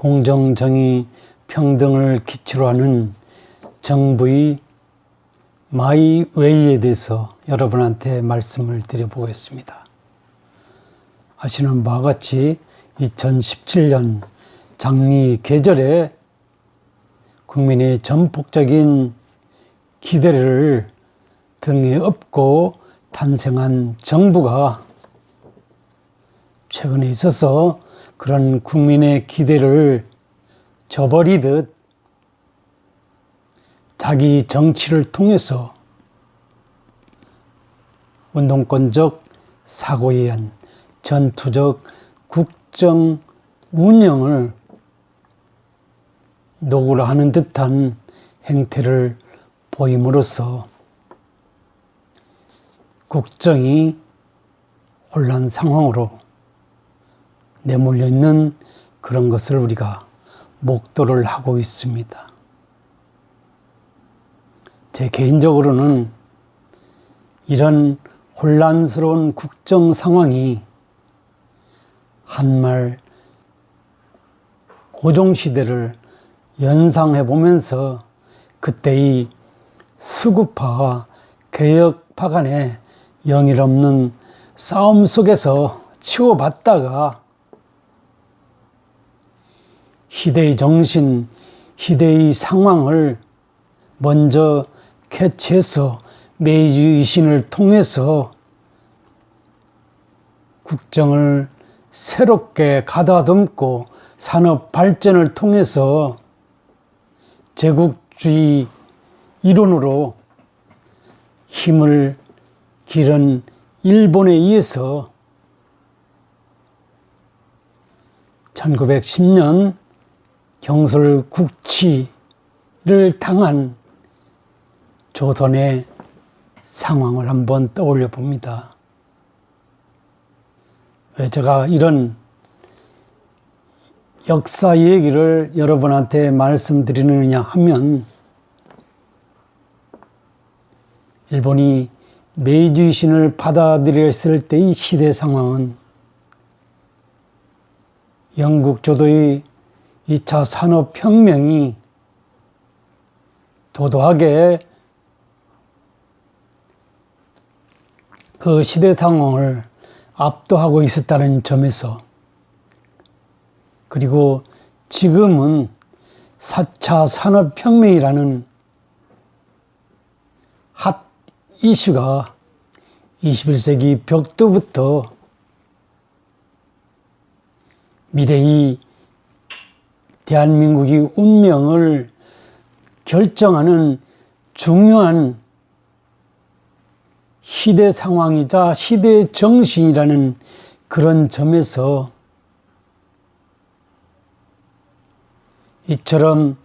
공정, 정의, 평등을 기초로 하는 정부의 마이웨이에 대해서 여러분한테 말씀을 드려보겠습니다. 아시는 바와 같이 2017년 장미 계절에 국민의 전폭적인 기대를 등에 업고 탄생한 정부가 최근에 있어서 그런 국민의 기대를 저버리듯 자기 정치를 통해서 운동권적 사고에 의한 전투적 국정 운영을 노구를 하는 듯한 행태를 보임으로써 국정이 혼란 상황으로 내몰려 있는 그런 것을 우리가 목도를 하고 있습니다. 제 개인적으로는 이런 혼란스러운 국정 상황이 한말 고종시대를 연상해 보면서 그때의 수구파와 개혁파 간의 영일없는 싸움 속에서 치고받다가 시대의 정신, 시대의 상황을 먼저 캐치해서 메이지維新을 통해서 국정을 새롭게 가다듬고 산업 발전을 통해서 제국주의 이론으로 힘을 기른 일본에 의해서 1910년 경솔국치를 당한 조선의 상황을 한번 떠올려 봅니다. 왜 제가 이런 역사 얘기를 여러분한테 말씀드리느냐 하면, 일본이 메이지維新을 받아들였을 때의 시대 상황은 영국 조도의 2차 산업혁명이 도도하게 그 시대 상황을 압도하고 있었다는 점에서, 그리고 지금은 4차 산업혁명이라는 핫 이슈가 21세기 벽두부터 미래의 대한민국의 운명을 결정하는 중요한 시대 상황이자 시대의 정신이라는 그런 점에서 이처럼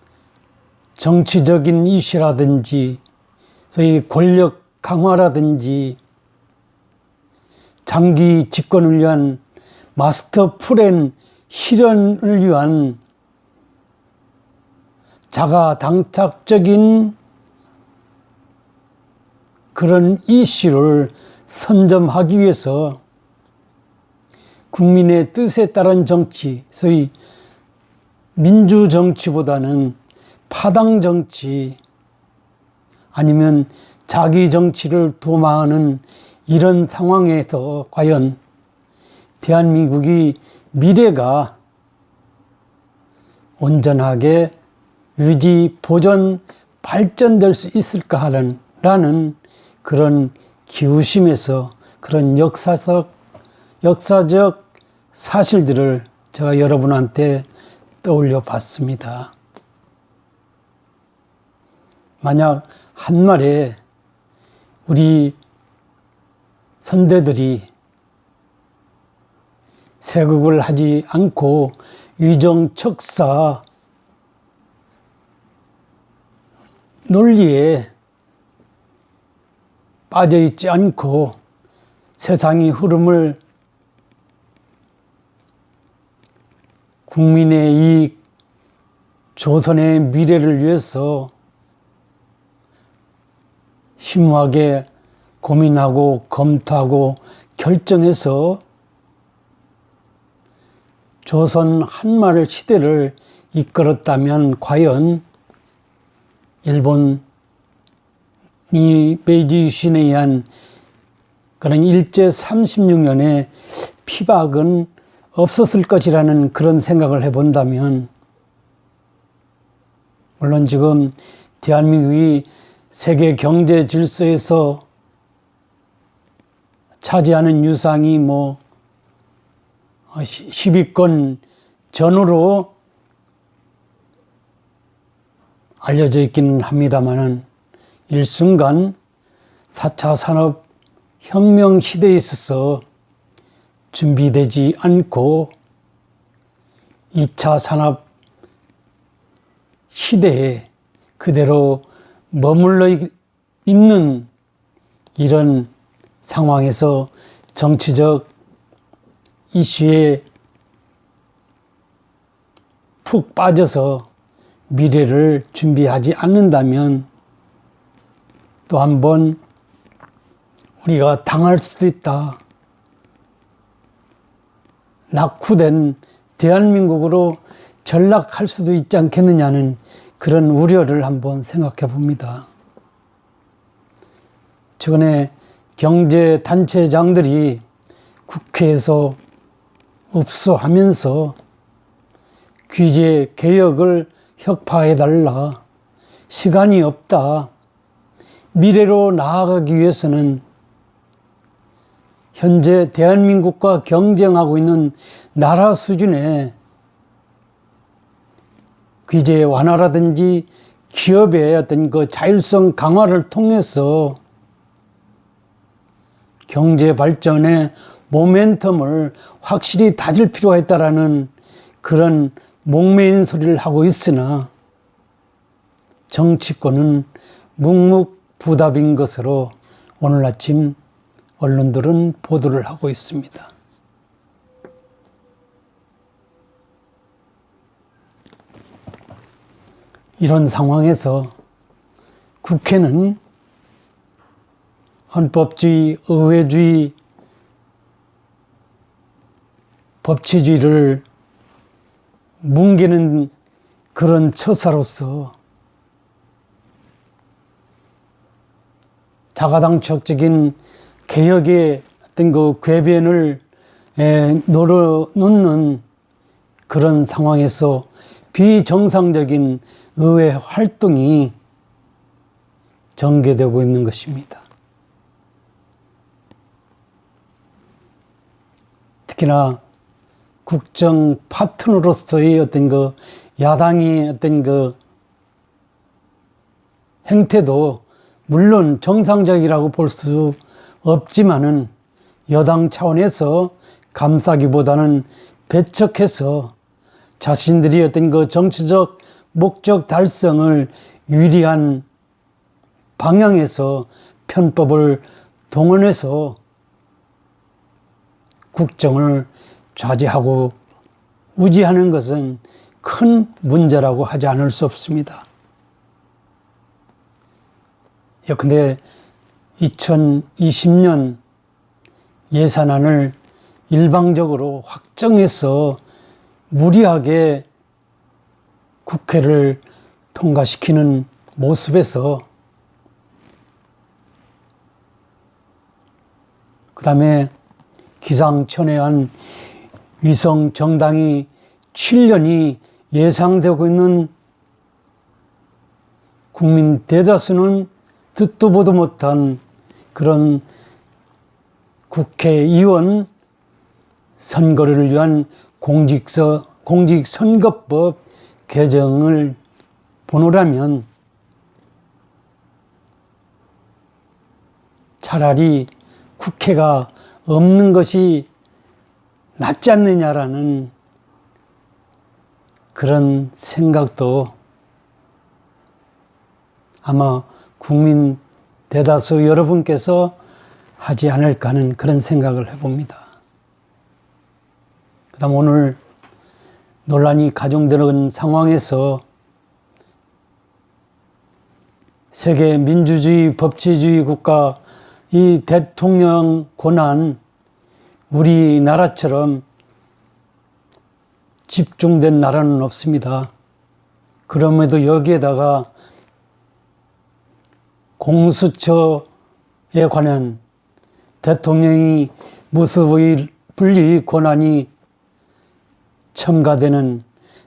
정치적인 이슈라든지 소위 권력 강화라든지 장기 집권을 위한 마스터 플랜 실현을 위한 자가당착적인 그런 이슈를 선점하기 위해서 국민의 뜻에 따른 정치, 소위 민주정치보다는 파당정치 아니면 자기 정치를 도모하는 이런 상황에서 과연 대한민국의 미래가 온전하게 유지, 보존, 발전될 수 있을까 라는 그런 기우심에서 그런 역사적 사실들을 제가 여러분한테 떠올려 봤습니다. 만약 한말에 우리 선대들이 세극을 하지 않고 위정척사 논리에 빠져있지 않고 세상의 흐름을 국민의 이익, 조선의 미래를 위해서 심오하게 고민하고 검토하고 결정해서 조선 한말 시대를 이끌었다면 과연 일본이 메이지 유신에 의한 그런 일제 36년의 피박은 없었을 것이라는 그런 생각을 해본다면, 물론 지금 대한민국이 세계 경제 질서에서 차지하는 유상이 10위권 전후로 알려져 있기는 합니다만은, 일순간 4차 산업혁명 시대에 있어서 준비되지 않고 2차 산업 시대에 그대로 머물러 있는 이런 상황에서 정치적 이슈에 푹 빠져서 미래를 준비하지 않는다면 또 한 번 우리가 당할 수도 있다. 낙후된 대한민국으로 전락할 수도 있지 않겠느냐는 그런 우려를 한번 생각해 봅니다. 최근에 경제단체장들이 국회에서 읍소하면서 규제 개혁을 혁파해달라, 시간이 없다, 미래로 나아가기 위해서는 현재 대한민국과 경쟁하고 있는 나라 수준의 규제 완화라든지 기업의 어떤 그 자율성 강화를 통해서 경제 발전의 모멘텀을 확실히 다질 필요가 있다라는 그런 목매인 소리를 하고 있으나, 정치권은 묵묵부답인 것으로 오늘 아침 언론들은 보도를 하고 있습니다. 이런 상황에서 국회는 헌법주의, 의회주의, 법치주의를 뭉개는 그런 처사로서 자가당착적인 개혁의 어떤 그 궤변을 놓는 그런 상황에서 비정상적인 의회 활동이 전개되고 있는 것입니다. 특히나 국정 파트너로서의 어떤 그 야당의 어떤 그 행태도 물론 정상적이라고 볼 수 없지만은, 여당 차원에서 감싸기보다는 배척해서 자신들이 어떤 그 정치적 목적 달성을 유리한 방향에서 편법을 동원해서 국정을 좌지하고 우지하는 것은 큰 문제라고 하지 않을 수 없습니다. 근데 2020년 예산안을 일방적으로 확정해서 무리하게 국회를 통과시키는 모습에서, 그 다음에 기상천외한 위성 정당이 7년이 예상되고 있는 국민 대다수는 듣도 보도 못한 그런 국회의원 선거를 위한 공직선거법 개정을 보노라면 차라리 국회가 없는 것이 낫지 않느냐라는 그런 생각도 아마 국민 대다수 여러분께서 하지 않을까 하는 그런 생각을 해봅니다. 그 다음 오늘 논란이 가중되는 상황에서 세계 민주주의 법치주의 국가 이 대통령 권한, 우리나라처럼 집중된 나라는 없습니다. 그럼에도 여기에다가 공수처에 관한 대통령이 무수의 분리 권한이 첨가되는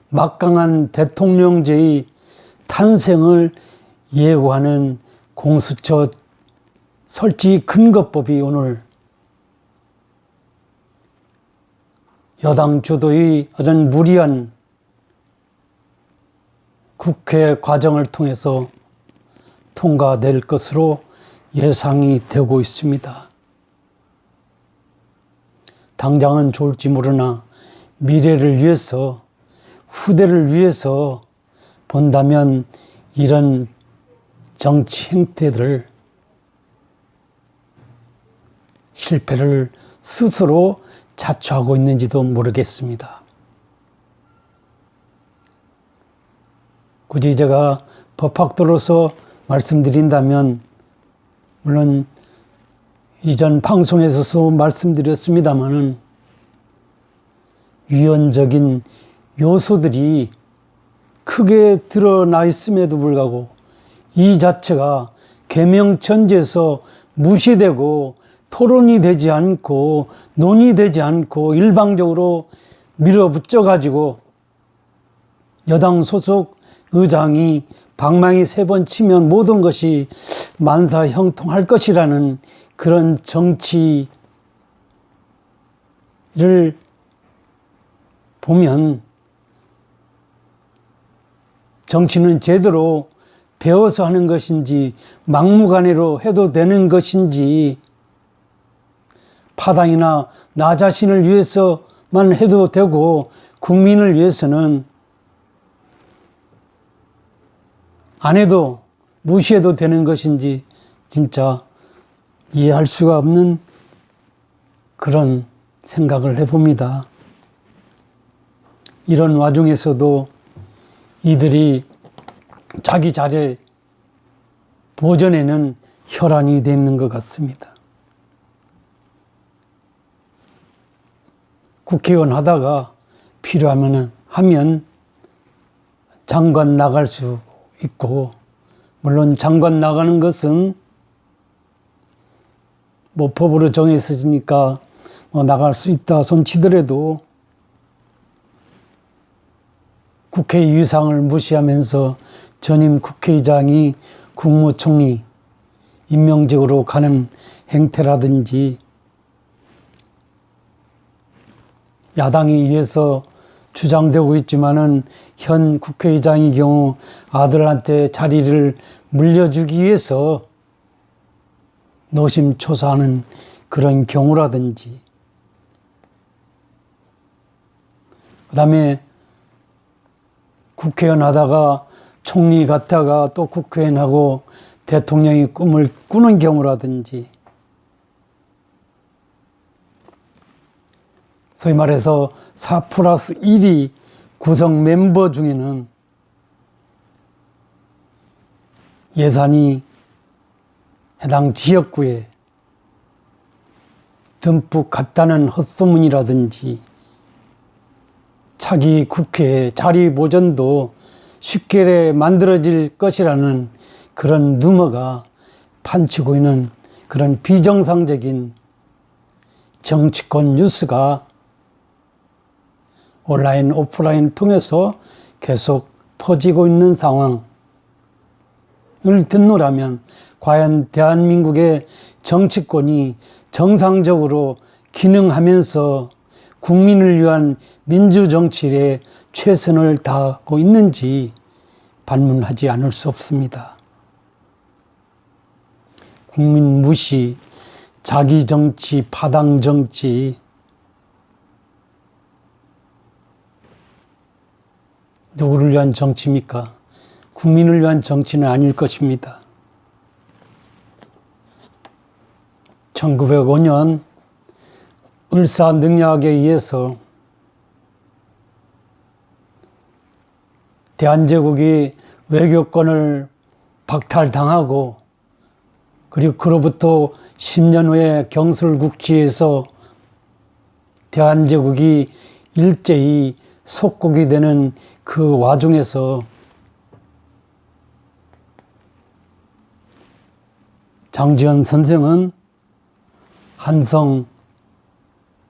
막강한 대통령제의 탄생을 예고하는 공수처 설치 근거법이 오늘 여당 주도의 어떤 무리한 국회 과정을 통해서 통과될 것으로 예상이 되고 있습니다. 당장은 좋을지 모르나 미래를 위해서, 후대를 위해서 본다면 이런 정치 행태들 실패를 스스로 자초하고 있는지도 모르겠습니다. 굳이 제가 법학도로서 말씀드린다면, 물론 이전 방송에서도 말씀드렸습니다마는 유연적인 요소들이 크게 드러나 있음에도 불구하고 이 자체가 계명천지에서 무시되고 토론이 되지 않고 논의되지 않고 일방적으로 밀어붙여 가지고 여당 소속 의장이 방망이 3번 치면 모든 것이 만사형통할 것이라는 그런 정치를 보면 정치는 제대로 배워서 하는 것인지 막무가내로 해도 되는 것인지 파당이나 나 자신을 위해서만 해도 되고 국민을 위해서는 안 해도 무시해도 되는 것인지 진짜 이해할 수가 없는 그런 생각을 해봅니다. 이런 와중에서도 이들이 자기 자리 보전에는 혈안이 돼 있는 것 같습니다. 국회의원 하다가 필요하면 장관 나갈 수 있고, 물론 장관 나가는 것은 뭐 법으로 정했으니까 나갈 수 있다 손치더라도 국회 위상을 무시하면서 전임 국회의장이 국무총리 임명직으로 가는 행태라든지 야당에 의해서 주장되고 있지만은 현 국회의장의 경우 아들한테 자리를 물려주기 위해서 노심초사하는 그런 경우라든지, 그 다음에 국회의원 하다가 총리 갔다가 또 국회의원 하고 대통령의 꿈을 꾸는 경우라든지, 소위 말해서 4+1이 구성 멤버 중에는 예산이 해당 지역구에 듬뿍 갔다는 헛소문이라든지 차기 국회 자리 보전도 쉽게 만들어질 것이라는 그런 루머가 판치고 있는 그런 비정상적인 정치권 뉴스가 온라인, 오프라인 통해서 계속 퍼지고 있는 상황을 듣노라면 과연 대한민국의 정치권이 정상적으로 기능하면서 국민을 위한 민주정치에 최선을 다하고 있는지 반문하지 않을 수 없습니다. 국민 무시, 자기 정치, 파당 정치, 누구를 위한 정치입니까? 국민을 위한 정치는 아닐 것입니다. 1905년 을사능약에 의해서 대한제국이 외교권을 박탈당하고, 그리고 그로부터 10년 후에 경술국지에서 대한제국이 일제히 속국이 되는 그 와중에서 장지현 선생은 한성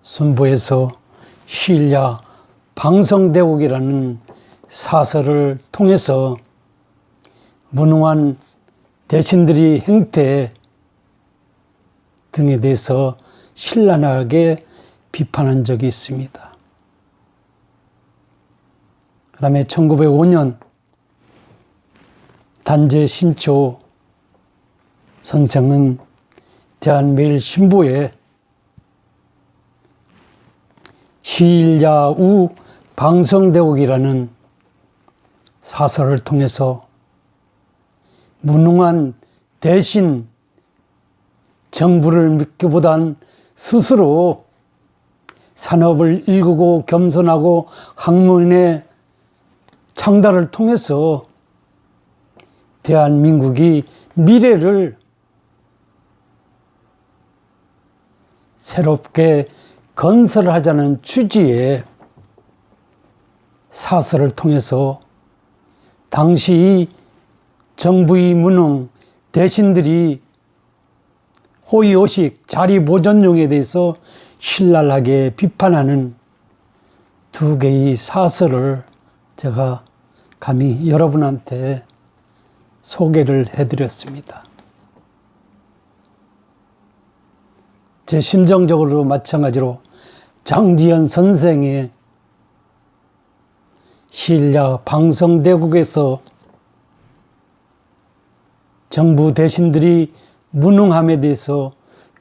순부에서 시일야 방성대국이라는 사설을 통해서 무능한 대신들이 행태 등에 대해서 신랄하게 비판한 적이 있습니다. 그 다음에 1905년 단재 신초 선생은 대한매일신보에 시일야우 방성대국이라는 사설을 통해서 무능한 대신 정부를 믿기보단 스스로 산업을 일구고 겸손하고 학문의 창달을 통해서 대한민국이 미래를 새롭게 건설하자는 취지의 사설을 통해서 당시 정부의 무능 대신들이 호의호식 자리보존용에 대해서 신랄하게 비판하는 두 개의 사설을 제가 감히 여러분한테 소개를 해드렸습니다. 제 심정적으로 마찬가지로 장지현 선생의 시일야 방성대국에서 정부 대신들이 무능함에 대해서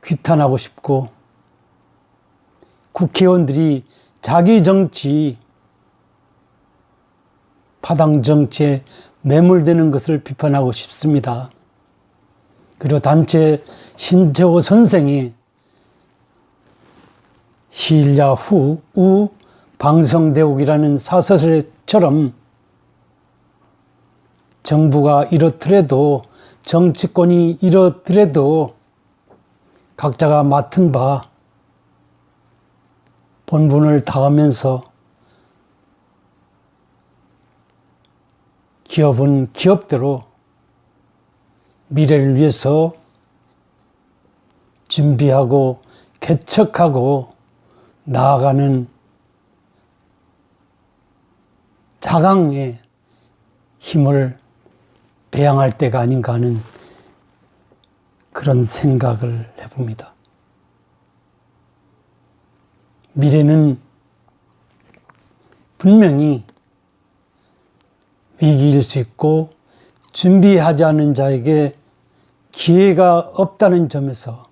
규탄하고 싶고 국회의원들이 자기 정치, 파당 정치에 매몰되는 것을 비판하고 싶습니다. 그리고 단체 신재호 선생이 시일야 우 방성대국이라는 사설처럼 정부가 이렇더라도 정치권이 이렇더라도 각자가 맡은 바 본분을 다하면서 기업은 기업대로 미래를 위해서 준비하고 개척하고 나아가는 자강의 힘을 배양할 때가 아닌가 하는 그런 생각을 해봅니다. 미래는 분명히 위기일 수 있고 준비하지 않은 자에게 기회가 없다는 점에서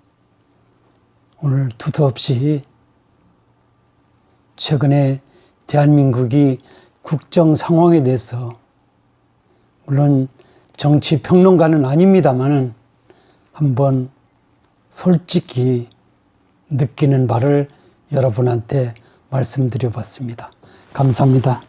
오늘 두서없이 최근에 대한민국이 국정 상황에 대해서 물론 정치 평론가는 아닙니다만은 한번 솔직히 느끼는 바를 여러분한테 말씀드려 봤습니다. 감사합니다.